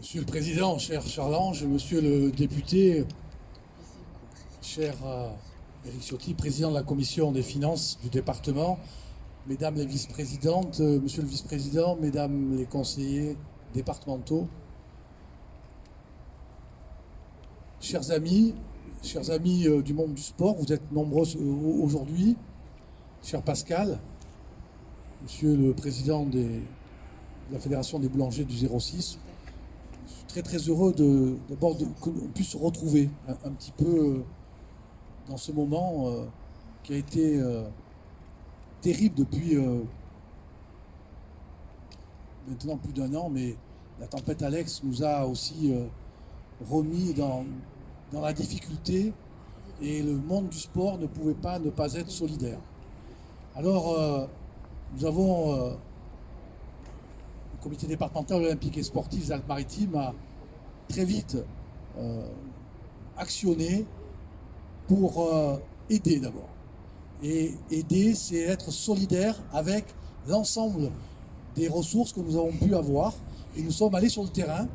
Monsieur le Président, cher Charles-Ange, Monsieur le député, cher Éric Ciotti, Président de la Commission des finances du département, Mesdames les vice-présidentes, Monsieur le vice-président, Mesdames les conseillers départementaux, chers amis du monde du sport, vous êtes nombreux aujourd'hui, cher Pascal, Monsieur le Président de la Fédération des boulangers du 06, je suis très très heureux d'abord qu'on puisse se retrouver un petit peu dans ce moment qui a été terrible depuis maintenant plus d'un an, mais la tempête Alex nous a aussi remis dans la difficulté et le monde du sport ne pouvait pas ne pas être solidaire. Alors nous avons le comité départemental olympique et sportif des Alpes-Maritimes a très vite actionné pour aider d'abord. Et aider, c'est être solidaire avec l'ensemble des ressources que nous avons pu avoir. Et nous sommes allés sur le terrain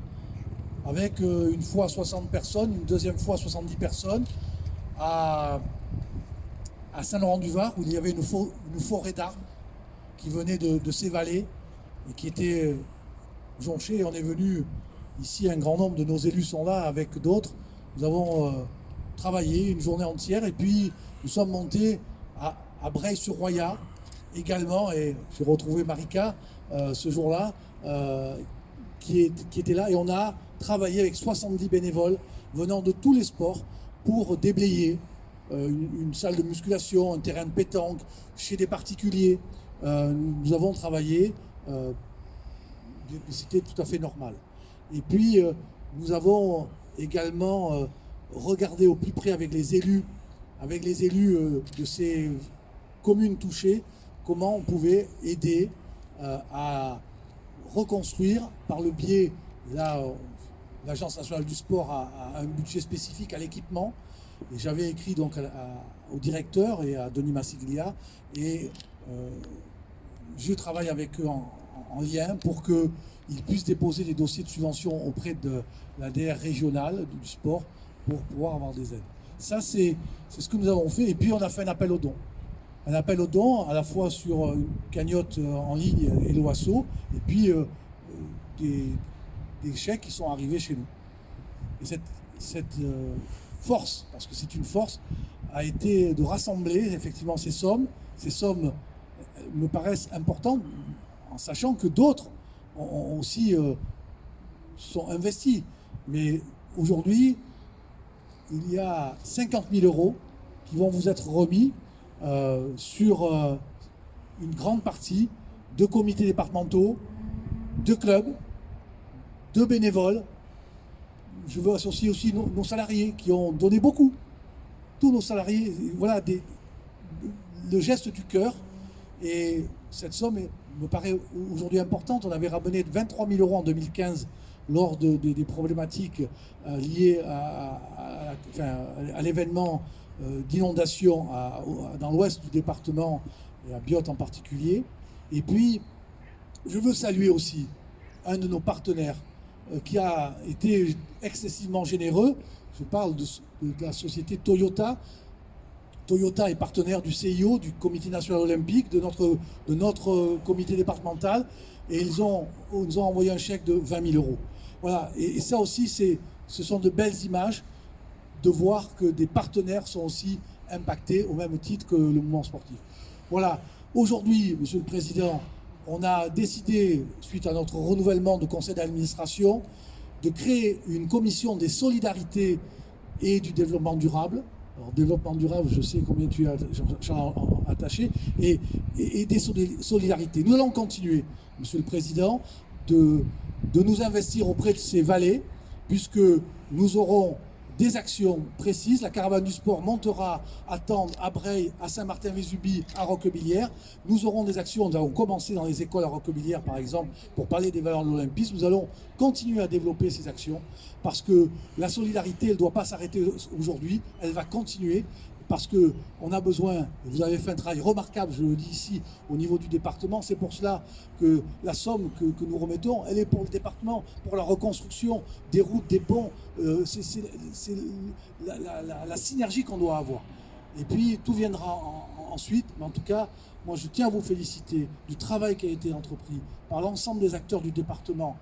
avec une fois 60 personnes, une deuxième fois 70 personnes à Saint-Laurent-du-Var où il y avait une forêt d'arbres qui venait de ces vallées et qui était jonchée. Et on est venu ici, un grand nombre de nos élus sont là avec d'autres. Nous avons travaillé une journée entière et puis nous sommes montés à Breil-sur-Roya également, et j'ai retrouvé Marika ce jour-là qui était là, et on a travaillé avec 70 bénévoles venant de tous les sports pour déblayer une salle de musculation, un terrain de pétanque, chez des particuliers. Nous avons travaillé, c'était tout à fait normal. Et puis nous avons également regardé au plus près avec les élus de ces communes touchées, comment on pouvait aider à reconstruire par le biais, là, l'Agence nationale du sport a un budget spécifique à l'équipement. Et j'avais écrit donc au directeur et à Denis Massiglia, et je travaille avec eux en lien pour qu'ils puissent déposer des dossiers de subvention auprès de la DR régionale du sport pour pouvoir avoir des aides. Ça, c'est ce que nous avons fait. Et puis, on a fait un appel aux dons. Un appel aux dons, à la fois sur une cagnotte en ligne et l'OASO, et puis des chèques qui sont arrivés chez nous. Et cette force, parce que c'est une force, a été de rassembler effectivement ces sommes. Ces sommes me paraissent importantes, en sachant que d'autres ont aussi sont investis. Mais aujourd'hui, il y a 50 000 € qui vont vous être remis sur une grande partie de comités départementaux, de clubs, de bénévoles. Je veux associer aussi nos salariés qui ont donné beaucoup. Tous nos salariés, voilà, le geste du cœur. Et cette somme me paraît aujourd'hui importante. On avait ramené 23 000 € en 2015 lors des problématiques liées à l'événement d'inondation dans l'ouest du département et à Biot en particulier. Et puis, je veux saluer aussi un de nos partenaires qui a été excessivement généreux. Je parle de la société Toyota. Toyota est partenaire du CIO, du Comité national olympique, de notre comité départemental, et ils nous ont envoyé un chèque de 20 000 €. Voilà, et ça aussi, ce sont de belles images de voir que des partenaires sont aussi impactés au même titre que le mouvement sportif. Voilà, aujourd'hui, Monsieur le Président, on a décidé, suite à notre renouvellement de conseil d'administration, de créer une commission des solidarités et du développement durable. Alors, développement durable, je sais combien tu es attaché, et des solidarités. Nous allons continuer, Monsieur le Président, de nous investir auprès de ces vallées, puisque nous aurons des actions précises. La caravane du sport montera à Tende, à Breil, à Saint-Martin-Vésubie, à Roquebillière. Nous aurons des actions, nous avons commencé dans les écoles à Roquebillière par exemple, pour parler des valeurs de l'olympisme. Nous allons continuer à développer ces actions, parce que la solidarité, elle ne doit pas s'arrêter aujourd'hui, elle va continuer, parce qu'on a besoin, vous avez fait un travail remarquable, je le dis ici, au niveau du département. C'est pour cela que la somme que nous remettons, elle est pour le département, pour la reconstruction des routes, des ponts. C'est la synergie qu'on doit avoir. Et puis tout viendra ensuite, mais en tout cas, moi je tiens à vous féliciter du travail qui a été entrepris par l'ensemble des acteurs du département,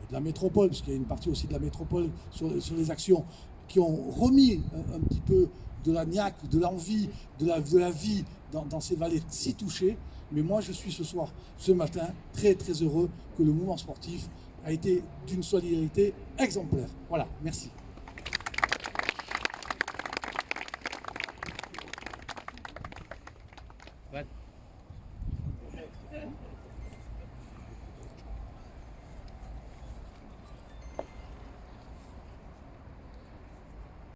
de la métropole, parce qu'il y a une partie aussi de la métropole sur les actions, qui ont remis un petit peu de la niaque, de l'envie, de la vie dans ces vallées si touchées. Mais moi je suis ce matin, très très heureux que le mouvement sportif a été d'une solidarité exemplaire. Voilà, merci. Ouais.